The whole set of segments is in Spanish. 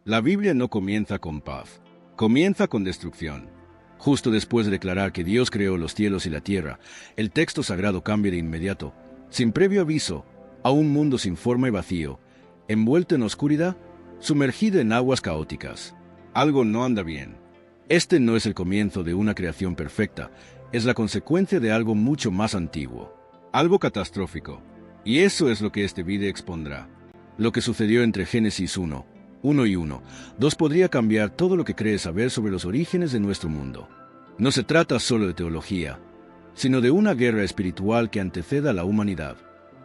La Biblia no comienza con paz, comienza con destrucción. Justo después de declarar que Dios creó los cielos y la tierra, el texto sagrado cambia de inmediato, sin previo aviso, a un mundo sin forma y vacío, envuelto en oscuridad, sumergido en aguas caóticas. Algo no anda bien. Este no es el comienzo de una creación perfecta, es la consecuencia de algo mucho más antiguo, algo catastrófico. Y eso es lo que este vídeo expondrá. Lo que sucedió entre Génesis 1 y 2 podría cambiar todo lo que crees saber sobre los orígenes de nuestro mundo. No se trata solo de teología, sino de una guerra espiritual que antecede a la humanidad.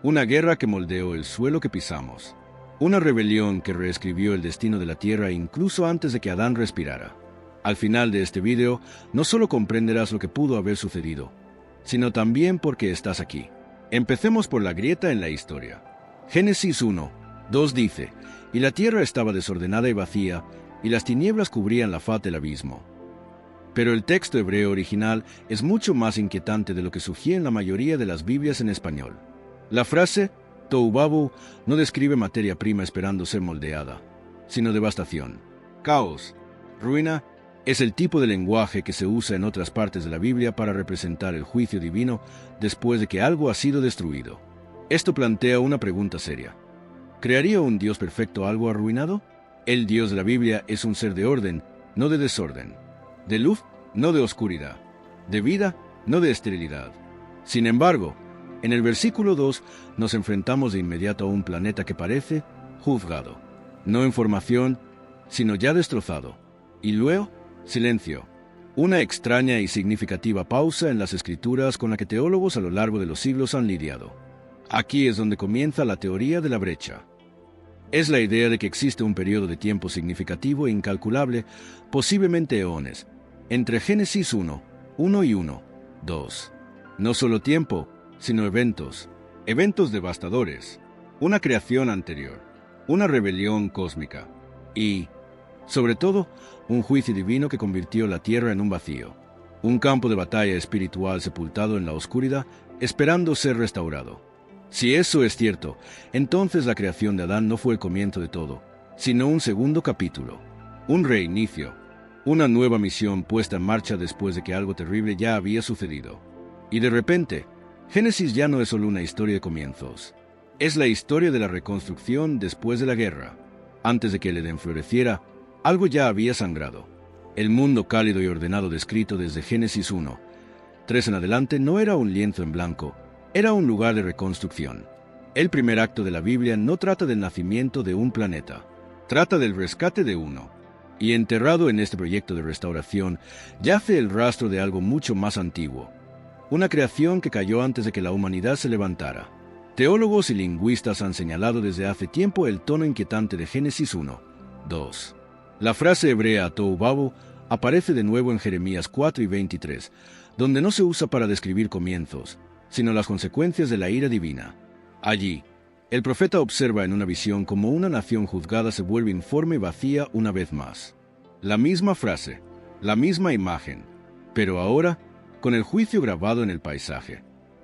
Una guerra que moldeó el suelo que pisamos. Una rebelión que reescribió el destino de la tierra incluso antes de que Adán respirara. Al final de este video, no solo comprenderás lo que pudo haber sucedido, sino también por qué estás aquí. Empecemos por la grieta en la historia. Génesis 1:2 dice: «Y la tierra estaba desordenada y vacía, y las tinieblas cubrían la faz del abismo». Pero el texto hebreo original es mucho más inquietante de lo que sugieren la mayoría de las Biblias en español. La frase Tohu Vabohu no describe materia prima esperando ser moldeada, sino devastación, caos, ruina. Es el tipo de lenguaje que se usa en otras partes de la Biblia para representar el juicio divino después de que algo ha sido destruido. Esto plantea una pregunta seria. ¿Crearía un Dios perfecto algo arruinado? El Dios de la Biblia es un ser de orden, no de desorden, de luz, no de oscuridad, de vida, no de esterilidad. Sin embargo, en el versículo 2 nos enfrentamos de inmediato a un planeta que parece juzgado, no en formación, sino ya destrozado. Y luego, silencio. Una extraña y significativa pausa en las escrituras con la que teólogos a lo largo de los siglos han lidiado. Aquí es donde comienza la teoría de la brecha. Es la idea de que existe un periodo de tiempo significativo e incalculable, posiblemente eones, entre Génesis 1 y 2. No solo tiempo, sino eventos devastadores, una creación anterior, una rebelión cósmica y, sobre todo, un juicio divino que convirtió la tierra en un vacío, un campo de batalla espiritual sepultado en la oscuridad, esperando ser restaurado. Si eso es cierto, entonces la creación de Adán no fue el comienzo de todo, sino un segundo capítulo, un reinicio, una nueva misión puesta en marcha después de que algo terrible ya había sucedido. Y de repente, Génesis ya no es solo una historia de comienzos, es la historia de la reconstrucción después de la guerra. Antes de que el Edén floreciera, algo ya había sangrado. El mundo cálido y ordenado descrito desde Génesis 1:3 en adelante no era un lienzo en blanco, era un lugar de reconstrucción. El primer acto de la Biblia no trata del nacimiento de un planeta, trata del rescate de uno. Y enterrado en este proyecto de restauración yace el rastro de algo mucho más antiguo, una creación que cayó antes de que la humanidad se levantara. Teólogos y lingüistas han señalado desde hace tiempo el tono inquietante de Génesis 1:2. La frase hebrea Tohu Vabohu aparece de nuevo en Jeremías 4:23, donde no se usa para describir comienzos, sino las consecuencias de la ira divina. Allí, el profeta observa en una visión cómo una nación juzgada se vuelve informe y vacía una vez más. La misma frase, la misma imagen, pero ahora con el juicio grabado en el paisaje.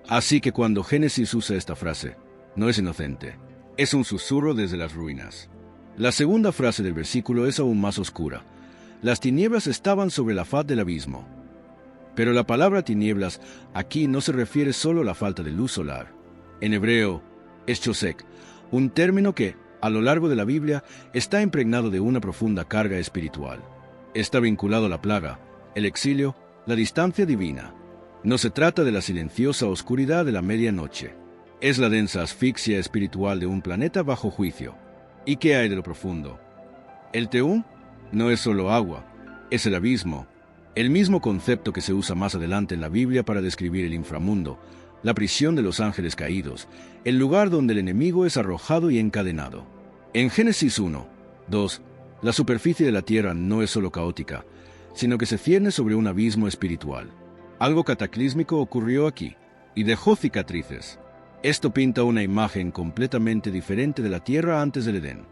Así que cuando Génesis usa esta frase, no es inocente, es un susurro desde las ruinas. La segunda frase del versículo es aún más oscura. Las tinieblas estaban sobre la faz del abismo. Pero la palabra tinieblas aquí no se refiere solo a la falta de luz solar. En hebreo, es chosek, un término que, a lo largo de la Biblia, está impregnado de una profunda carga espiritual. Está vinculado a la plaga, el exilio, la distancia divina. No se trata de la silenciosa oscuridad de la medianoche. Es la densa asfixia espiritual de un planeta bajo juicio. ¿Y qué hay de lo profundo? El Tehum no es solo agua, es el abismo, el mismo concepto que se usa más adelante en la Biblia para describir el inframundo, la prisión de los ángeles caídos, el lugar donde el enemigo es arrojado y encadenado. En Génesis 1:2, la superficie de la tierra no es solo caótica, sino que se cierne sobre un abismo espiritual. Algo cataclísmico ocurrió aquí, y dejó cicatrices. Esto pinta una imagen completamente diferente de la tierra antes del Edén.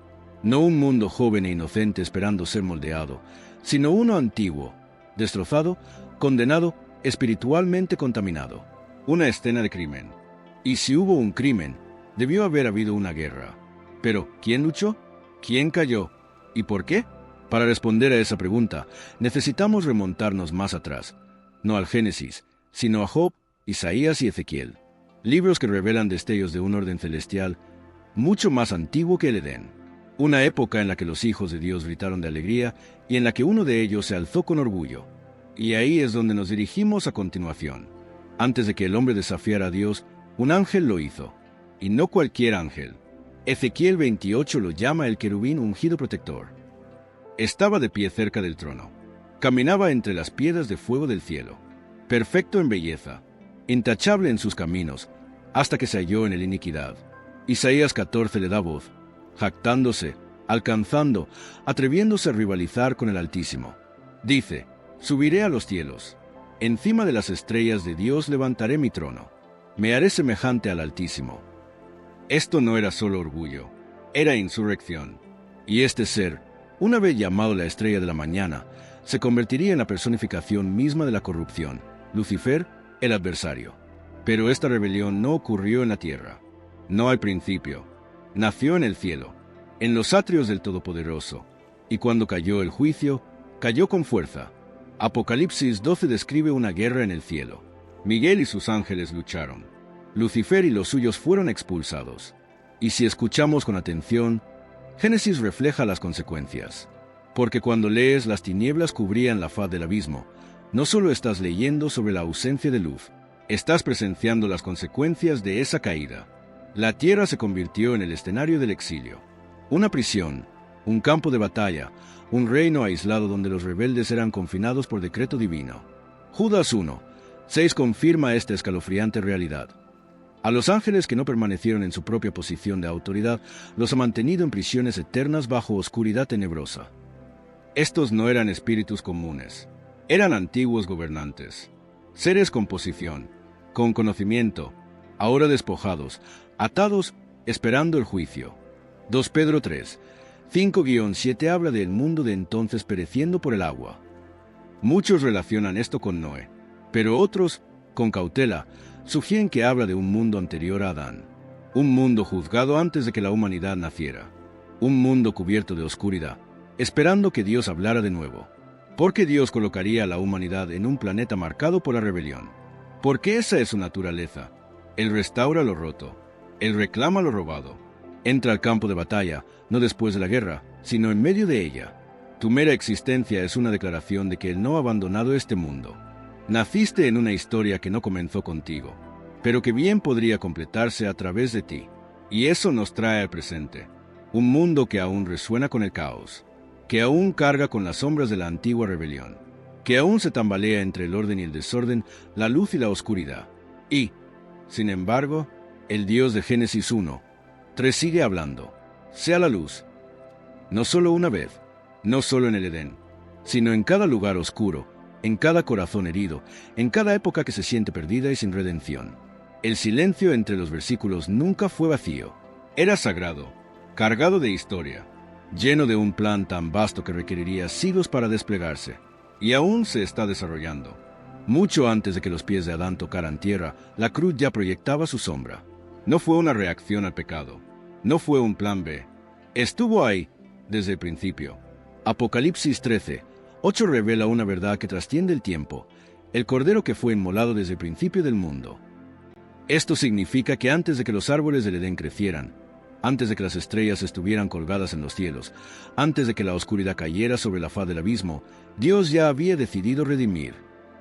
No un mundo joven e inocente esperando ser moldeado, sino uno antiguo, destrozado, condenado, espiritualmente contaminado. Una escena de crimen. Y si hubo un crimen, debió haber habido una guerra. Pero, ¿quién luchó? ¿Quién cayó? ¿Y por qué? Para responder a esa pregunta, necesitamos remontarnos más atrás, no al Génesis, sino a Job, Isaías y Ezequiel, libros que revelan destellos de un orden celestial mucho más antiguo que el Edén, una época en la que los hijos de Dios gritaron de alegría y en la que uno de ellos se alzó con orgullo. Y ahí es donde nos dirigimos a continuación. Antes de que el hombre desafiara a Dios, un ángel lo hizo, y no cualquier ángel. Ezequiel 28 lo llama el querubín ungido protector. Estaba de pie cerca del trono. Caminaba entre las piedras de fuego del cielo, perfecto en belleza, intachable en sus caminos, hasta que se halló en la iniquidad. Isaías 14 le da voz, jactándose, alcanzando, atreviéndose a rivalizar con el Altísimo. Dice: subiré a los cielos, encima de las estrellas de Dios levantaré mi trono, me haré semejante al Altísimo. Esto no era solo orgullo, era insurrección. Y este ser, una vez llamado la estrella de la mañana, se convertiría en la personificación misma de la corrupción, Lucifer, el adversario. Pero esta rebelión no ocurrió en la tierra. No al principio. Nació en el cielo, en los atrios del Todopoderoso, y cuando cayó el juicio, cayó con fuerza. Apocalipsis 12 describe una guerra en el cielo. Miguel y sus ángeles lucharon. Lucifer y los suyos fueron expulsados. Y si escuchamos con atención, Génesis refleja las consecuencias. Porque cuando lees las tinieblas cubrían la faz del abismo, no solo estás leyendo sobre la ausencia de luz, estás presenciando las consecuencias de esa caída. La tierra se convirtió en el escenario del exilio. Una prisión, un campo de batalla, un reino aislado donde los rebeldes eran confinados por decreto divino. Judas 1:6 confirma esta escalofriante realidad. A los ángeles que no permanecieron en su propia posición de autoridad, los ha mantenido en prisiones eternas bajo oscuridad tenebrosa. Estos no eran espíritus comunes, eran antiguos gobernantes, seres con posición, con conocimiento, ahora despojados, atados, esperando el juicio. 2 Pedro 3:5-7 habla del mundo de entonces pereciendo por el agua. Muchos relacionan esto con Noé, pero otros, con cautela, sugieren que habla de un mundo anterior a Adán, un mundo juzgado antes de que la humanidad naciera, un mundo cubierto de oscuridad, esperando que Dios hablara de nuevo, porque Dios colocaría a la humanidad en un planeta marcado por la rebelión, porque esa es su naturaleza. Él restaura lo roto, Él reclama lo robado, entra al campo de batalla, no después de la guerra, sino en medio de ella. Tu mera existencia es una declaración de que Él no ha abandonado este mundo. Naciste en una historia que no comenzó contigo, pero que bien podría completarse a través de ti. Y eso nos trae al presente, un mundo que aún resuena con el caos, que aún carga con las sombras de la antigua rebelión, que aún se tambalea entre el orden y el desorden, la luz y la oscuridad. Y, sin embargo, el Dios de Génesis 1:3 sigue hablando. Sea la luz. No solo una vez, no solo en el Edén, sino en cada lugar oscuro, en cada corazón herido, en cada época que se siente perdida y sin redención. El silencio entre los versículos nunca fue vacío. Era sagrado, cargado de historia, lleno de un plan tan vasto que requeriría siglos para desplegarse. Y aún se está desarrollando. Mucho antes de que los pies de Adán tocaran tierra, la cruz ya proyectaba su sombra. No fue una reacción al pecado. No fue un plan B. Estuvo ahí desde el principio. Apocalipsis 13:8 revela una verdad que trasciende el tiempo, el cordero que fue inmolado desde el principio del mundo. Esto significa que antes de que los árboles del Edén crecieran, antes de que las estrellas estuvieran colgadas en los cielos, antes de que la oscuridad cayera sobre la faz del abismo, Dios ya había decidido redimir.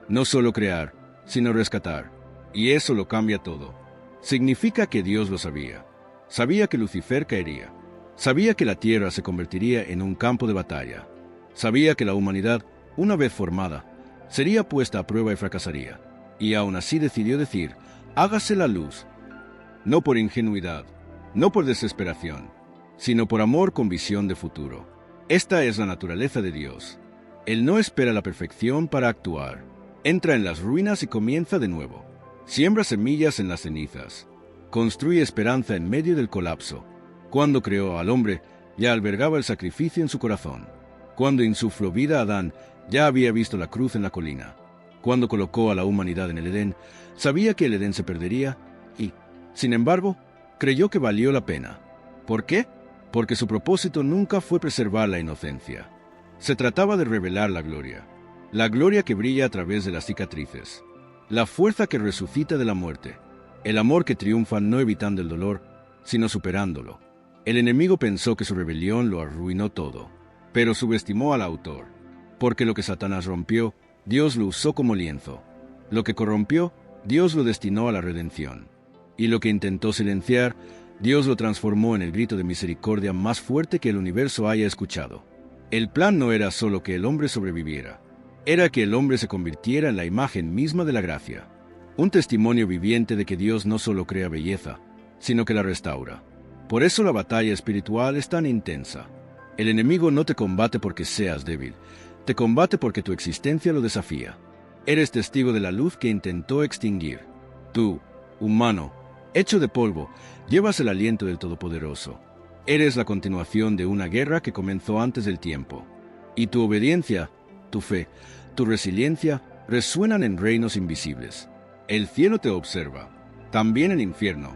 No solo crear, sino rescatar. Y eso lo cambia todo. Significa que Dios lo sabía. Sabía que Lucifer caería. Sabía que la tierra se convertiría en un campo de batalla. Sabía que la humanidad, una vez formada, sería puesta a prueba y fracasaría. Y aún así decidió decir: hágase la luz. No por ingenuidad, no por desesperación, sino por amor con visión de futuro. Esta es la naturaleza de Dios. Él no espera la perfección para actuar. Entra en las ruinas y comienza de nuevo. Siembra semillas en las cenizas. Construye esperanza en medio del colapso. Cuando creó al hombre, ya albergaba el sacrificio en su corazón. Cuando insufló vida a Adán, ya había visto la cruz en la colina. Cuando colocó a la humanidad en el Edén, sabía que el Edén se perdería y, sin embargo, creyó que valió la pena. ¿Por qué? porque su propósito nunca fue preservar la inocencia. Se trataba de revelar la gloria que brilla a través de las cicatrices, la fuerza que resucita de la muerte, el amor que triunfa no evitando el dolor, sino superándolo. El enemigo pensó que su rebelión lo arruinó todo, pero subestimó al autor, porque lo que Satanás rompió, Dios lo usó como lienzo. Lo que corrompió, Dios lo destinó a la redención. Y lo que intentó silenciar, Dios lo transformó en el grito de misericordia más fuerte que el universo haya escuchado. El plan no era solo que el hombre sobreviviera, era que el hombre se convirtiera en la imagen misma de la gracia. Un testimonio viviente de que Dios no solo crea belleza, sino que la restaura. Por eso la batalla espiritual es tan intensa. El enemigo no te combate porque seas débil, te combate porque tu existencia lo desafía. Eres testigo de la luz que intentó extinguir. Tú, humano, hecho de polvo, llevas el aliento del Todopoderoso. Eres la continuación de una guerra que comenzó antes del tiempo. Y tu obediencia, tu fe, tu resiliencia resuenan en reinos invisibles. El cielo te observa, también el infierno.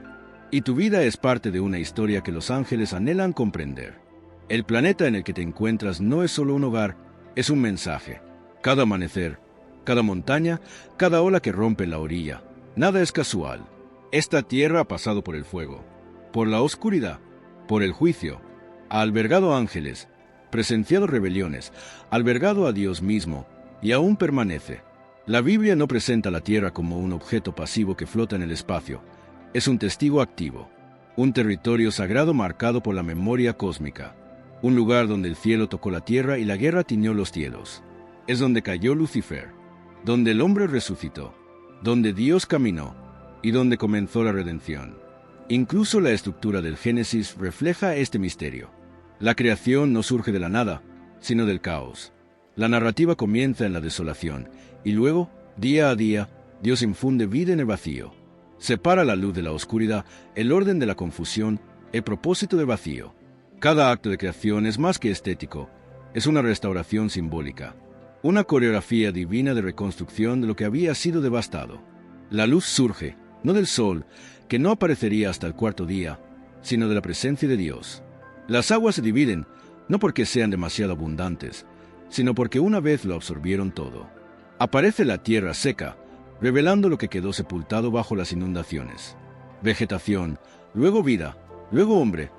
Y tu vida es parte de una historia que los ángeles anhelan comprender. El planeta en el que te encuentras no es solo un hogar, es un mensaje. Cada amanecer, cada montaña, cada ola que rompe la orilla, nada es casual. Esta tierra ha pasado por el fuego, por la oscuridad, por el juicio, ha albergado ángeles, presenciado rebeliones, albergado a Dios mismo, y aún permanece. La Biblia no presenta la tierra como un objeto pasivo que flota en el espacio. Es un testigo activo, un territorio sagrado marcado por la memoria cósmica, un lugar donde el cielo tocó la tierra y la guerra tiñó los cielos. Es donde cayó Lucifer, donde el hombre resucitó, donde Dios caminó y donde comenzó la redención. Incluso la estructura del Génesis refleja este misterio. La creación no surge de la nada, sino del caos. La narrativa comienza en la desolación y luego, día a día, Dios infunde vida en el vacío. Separa la luz de la oscuridad, el orden de la confusión, el propósito del vacío. Cada acto de creación es más que estético, es una restauración simbólica, una coreografía divina de reconstrucción de lo que había sido devastado. La luz surge, no del sol, que no aparecería hasta el cuarto día, sino de la presencia de Dios. Las aguas se dividen, no porque sean demasiado abundantes, sino porque una vez lo absorbieron todo. Aparece la tierra seca, revelando lo que quedó sepultado bajo las inundaciones. Vegetación, luego vida, luego hombre.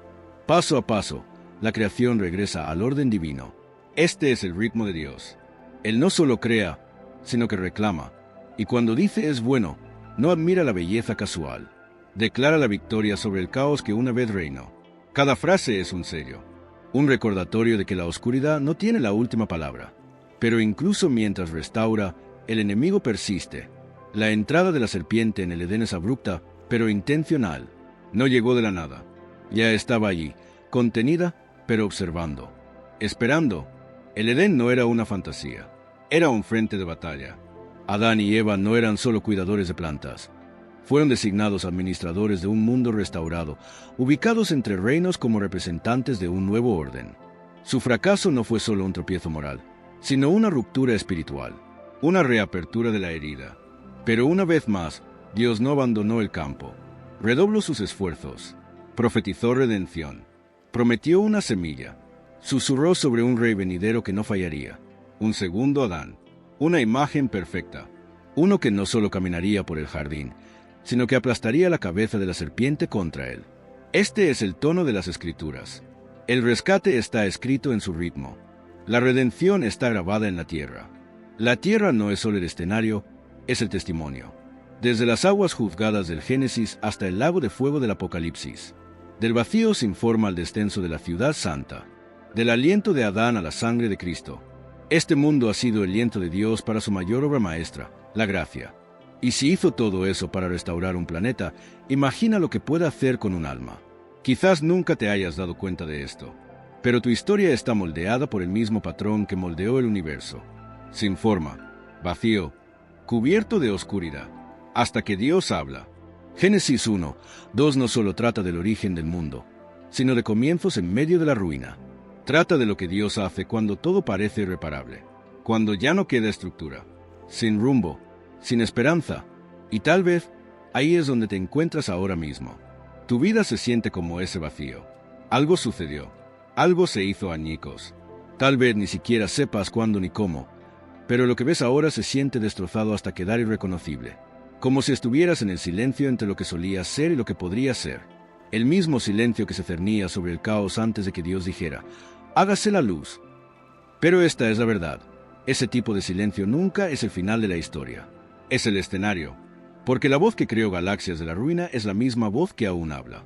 Paso a paso, la creación regresa al orden divino. Este es el ritmo de Dios. Él no solo crea, sino que reclama, y cuando dice es bueno, no admira la belleza casual. Declara la victoria sobre el caos que una vez reinó. Cada frase es un sello, un recordatorio de que la oscuridad no tiene la última palabra. Pero incluso mientras restaura, el enemigo persiste. La entrada de la serpiente en el Edén es abrupta, pero intencional. No llegó de la nada. Ya estaba allí, contenida, pero observando. Esperando. El Edén no era una fantasía. Era un frente de batalla. Adán y Eva no eran solo cuidadores de plantas. Fueron designados administradores de un mundo restaurado, ubicados entre reinos como representantes de un nuevo orden. Su fracaso no fue solo un tropiezo moral, sino una ruptura espiritual, una reapertura de la herida. Pero una vez más, Dios no abandonó el campo. Redobló sus esfuerzos. Profetizó redención. Prometió una semilla. Susurró sobre un rey venidero que no fallaría. Un segundo Adán. Una imagen perfecta. Uno que no solo caminaría por el jardín, sino que aplastaría la cabeza de la serpiente contra él. Este es el tono de las Escrituras. El rescate está escrito en su ritmo. La redención está grabada en la tierra. La tierra no es solo el escenario, es el testimonio. Desde las aguas juzgadas del Génesis hasta el lago de fuego del Apocalipsis. Del vacío se informa el descenso de la ciudad santa. Del aliento de Adán a la sangre de Cristo. Este mundo ha sido el aliento de Dios para su mayor obra maestra, la gracia. Y si hizo todo eso para restaurar un planeta, imagina lo que puede hacer con un alma. Quizás nunca te hayas dado cuenta de esto, pero tu historia está moldeada por el mismo patrón que moldeó el universo. Sin forma, vacío, cubierto de oscuridad, hasta que Dios habla. Génesis 1:2 no solo trata del origen del mundo, sino de comienzos en medio de la ruina. Trata de lo que Dios hace cuando todo parece irreparable, cuando ya no queda estructura, sin rumbo, sin esperanza, y tal vez ahí es donde te encuentras ahora mismo. Tu vida se siente como ese vacío. Algo sucedió. Algo se hizo añicos. Tal vez ni siquiera sepas cuándo ni cómo, pero lo que ves ahora se siente destrozado hasta quedar irreconocible, como si estuvieras en el silencio entre lo que solía ser y lo que podría ser. El mismo silencio que se cernía sobre el caos antes de que Dios dijera, hágase la luz. Pero esta es la verdad. Ese tipo de silencio nunca es el final de la historia. Es el escenario, porque la voz que creó galaxias de la ruina es la misma voz que aún habla.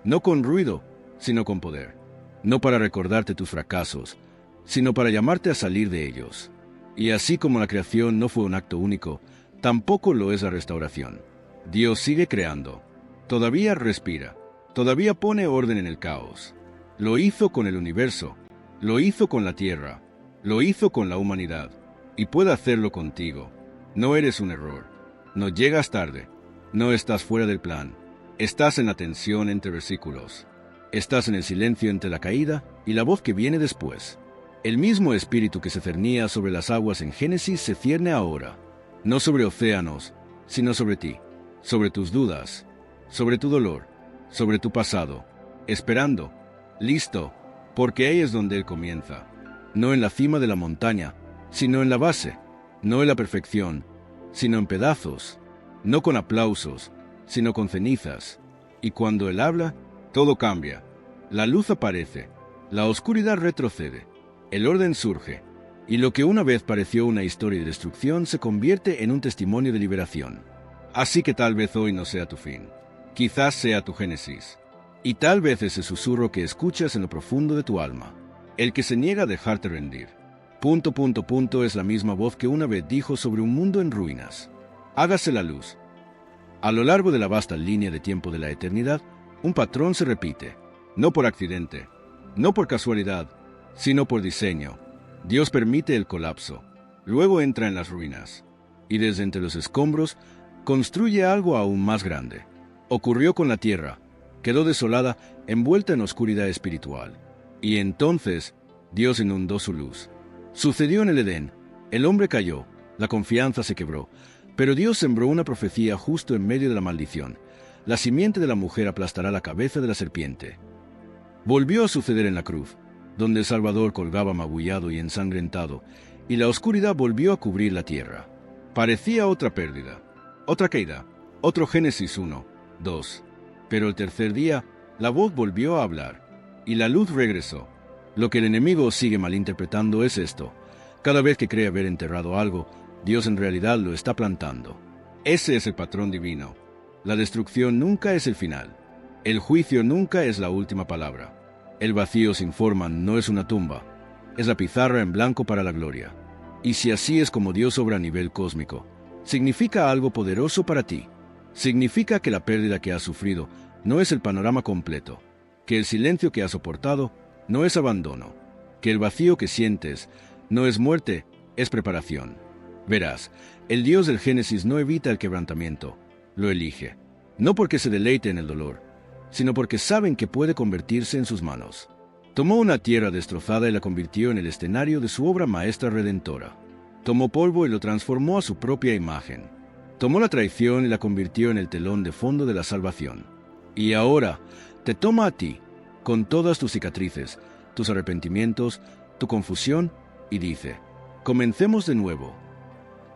No con ruido, sino con poder. No para recordarte tus fracasos, sino para llamarte a salir de ellos. Y así como la creación no fue un acto único, tampoco lo es la restauración. Dios sigue creando. Todavía respira. Todavía pone orden en el caos. Lo hizo con el universo. Lo hizo con la tierra. Lo hizo con la humanidad. Y puede hacerlo contigo. No eres un error. No llegas tarde. No estás fuera del plan. Estás en la tensión entre versículos. Estás en el silencio entre la caída y la voz que viene después. El mismo espíritu que se cernía sobre las aguas en Génesis se cierne ahora, no sobre océanos, sino sobre ti, sobre tus dudas, sobre tu dolor, sobre tu pasado, esperando, listo, porque ahí es donde Él comienza, no en la cima de la montaña, sino en la base, no en la perfección, sino en pedazos, no con aplausos, sino con cenizas, y cuando Él habla, todo cambia, la luz aparece, la oscuridad retrocede. El orden surge, y lo que una vez pareció una historia de destrucción se convierte en un testimonio de liberación. Así que tal vez hoy no sea tu fin. Quizás sea tu génesis. Y tal vez ese susurro que escuchas en lo profundo de tu alma. El que se niega a dejarte rendir. Es la misma voz que una vez dijo sobre un mundo en ruinas. Hágase la luz. A lo largo de la vasta línea de tiempo de la eternidad, un patrón se repite. No por accidente, no por casualidad, sino por diseño. Dios permite el colapso, luego entra en las ruinas, y desde entre los escombros construye algo aún más grande. Ocurrió con la tierra, quedó desolada, envuelta en oscuridad espiritual. Y entonces Dios inundó su luz. Sucedió en el Edén, el hombre cayó, la confianza se quebró, pero Dios sembró una profecía justo en medio de la maldición. La simiente de la mujer aplastará la cabeza de la serpiente. Volvió a suceder en la cruz, donde el Salvador colgaba magullado y ensangrentado, y la oscuridad volvió a cubrir la tierra. Parecía otra pérdida, otra caída, otro Génesis 1, 2. Pero el tercer día, la voz volvió a hablar, y la luz regresó. Lo que el enemigo sigue malinterpretando es esto. Cada vez que cree haber enterrado algo, Dios en realidad lo está plantando. Ese es el patrón divino. La destrucción nunca es el final. El juicio nunca es la última palabra. El vacío sin forma no es una tumba, es la pizarra en blanco para la gloria. Y si así es como Dios obra a nivel cósmico, significa algo poderoso para ti. Significa que la pérdida que has sufrido no es el panorama completo, que el silencio que has soportado no es abandono, que el vacío que sientes no es muerte, es preparación. Verás, el Dios del Génesis no evita el quebrantamiento, lo elige, no porque se deleite en el dolor, sino porque saben que puede convertirse en sus manos. Tomó una tierra destrozada y la convirtió en el escenario de su obra maestra redentora. Tomó polvo y lo transformó a su propia imagen. Tomó la traición y la convirtió en el telón de fondo de la salvación. Y ahora te toma a ti, con todas tus cicatrices, tus arrepentimientos, tu confusión, y dice, comencemos de nuevo.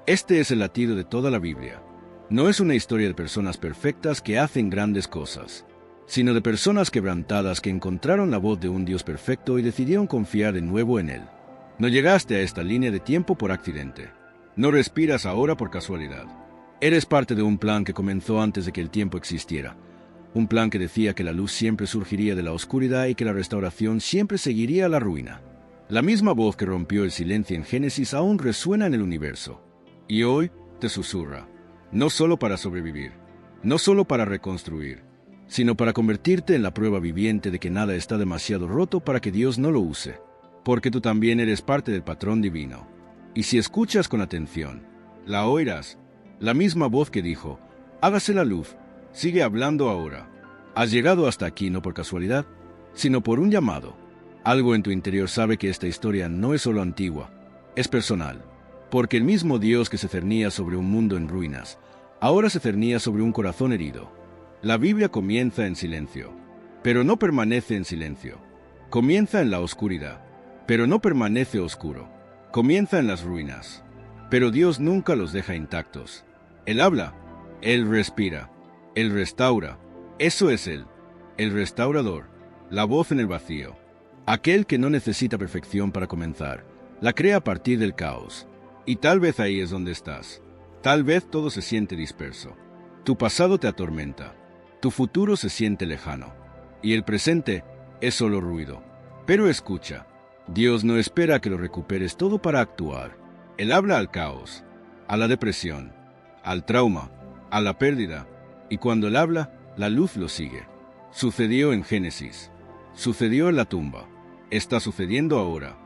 Este es el latido de toda la Biblia. No es una historia de personas perfectas que hacen grandes cosas, sino de personas quebrantadas que encontraron la voz de un Dios perfecto y decidieron confiar de nuevo en Él. No llegaste a esta línea de tiempo por accidente. No respiras ahora por casualidad. Eres parte de un plan que comenzó antes de que el tiempo existiera. Un plan que decía que la luz siempre surgiría de la oscuridad y que la restauración siempre seguiría a la ruina. La misma voz que rompió el silencio en Génesis aún resuena en el universo. Y hoy te susurra, no solo para sobrevivir, no solo para reconstruir, sino para convertirte en la prueba viviente de que nada está demasiado roto para que Dios no lo use, porque tú también eres parte del patrón divino. Y si escuchas con atención, la oirás, la misma voz que dijo, hágase la luz, sigue hablando ahora. Has llegado hasta aquí no por casualidad, sino por un llamado. Algo en tu interior sabe que esta historia no es solo antigua, es personal, porque el mismo Dios que se cernía sobre un mundo en ruinas, ahora se cernía sobre un corazón herido. La Biblia comienza en silencio. pero no permanece en silencio. Comienza en la oscuridad, pero no permanece oscuro. Comienza en las ruinas, pero Dios nunca los deja intactos. Él habla, Él respira, Él restaura. Eso es Él, el restaurador, la voz en el vacío. Aquel que no necesita perfección para comenzar, la crea a partir del caos. Y tal vez ahí es donde estás. Tal vez todo se siente disperso. Tu pasado te atormenta. Tu futuro se siente lejano. Y el presente es solo ruido. Pero escucha, Dios no espera a que lo recuperes todo para actuar. Él habla al caos, a la depresión, al trauma, a la pérdida. Y cuando Él habla, la luz lo sigue. Sucedió en Génesis. Sucedió en la tumba. Está sucediendo ahora.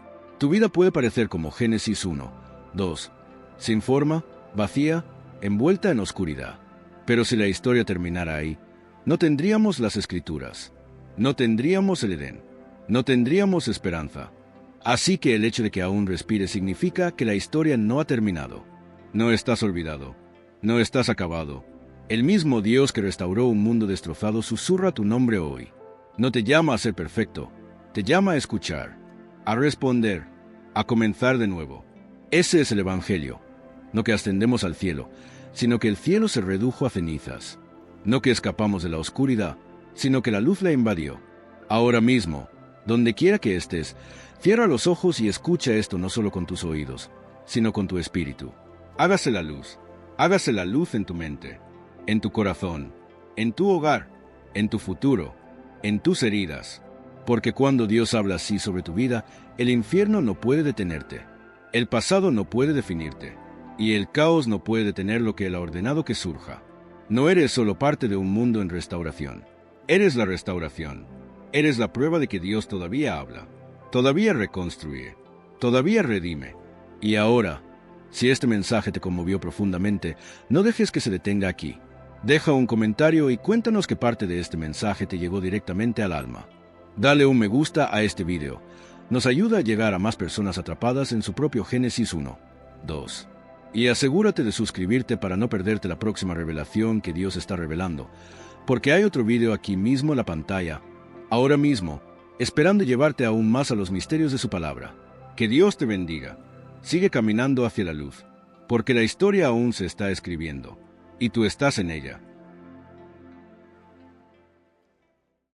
Tu vida puede parecer como Génesis 1, 2, sin forma, vacía, envuelta en oscuridad. Pero si la historia terminara ahí, no tendríamos las Escrituras, no tendríamos el Edén, no tendríamos esperanza. Así que el hecho de que aún respires significa que la historia no ha terminado. No estás olvidado, no estás acabado. El mismo Dios que restauró un mundo destrozado susurra tu nombre hoy. No te llama a ser perfecto, te llama a escuchar, a responder, a comenzar de nuevo. Ese es el Evangelio. No que ascendemos al cielo, sino que el cielo se redujo a cenizas. No que escapamos de la oscuridad, sino que la luz la invadió. Ahora mismo, donde quiera que estés, cierra los ojos y escucha esto no solo con tus oídos, sino con tu espíritu. Hágase la luz en tu mente, en tu corazón, en tu hogar, en tu futuro, en tus heridas. Porque cuando Dios habla así sobre tu vida, el infierno no puede detenerte, el pasado no puede definirte, y el caos no puede detener lo que Él ha ordenado que surja. No eres solo parte de un mundo en restauración, eres la restauración, eres la prueba de que Dios todavía habla, todavía reconstruye, todavía redime. Y ahora, si este mensaje te conmovió profundamente, no dejes que se detenga aquí. Deja un comentario y cuéntanos qué parte de este mensaje te llegó directamente al alma. Dale un me gusta a este video. Nos ayuda a llegar a más personas atrapadas en su propio Génesis 1, 2. Y asegúrate de suscribirte para no perderte la próxima revelación que Dios está revelando, porque hay otro video aquí mismo en la pantalla, ahora mismo, esperando llevarte aún más a los misterios de su palabra. Que Dios te bendiga. Sigue caminando hacia la luz, porque la historia aún se está escribiendo, y tú estás en ella.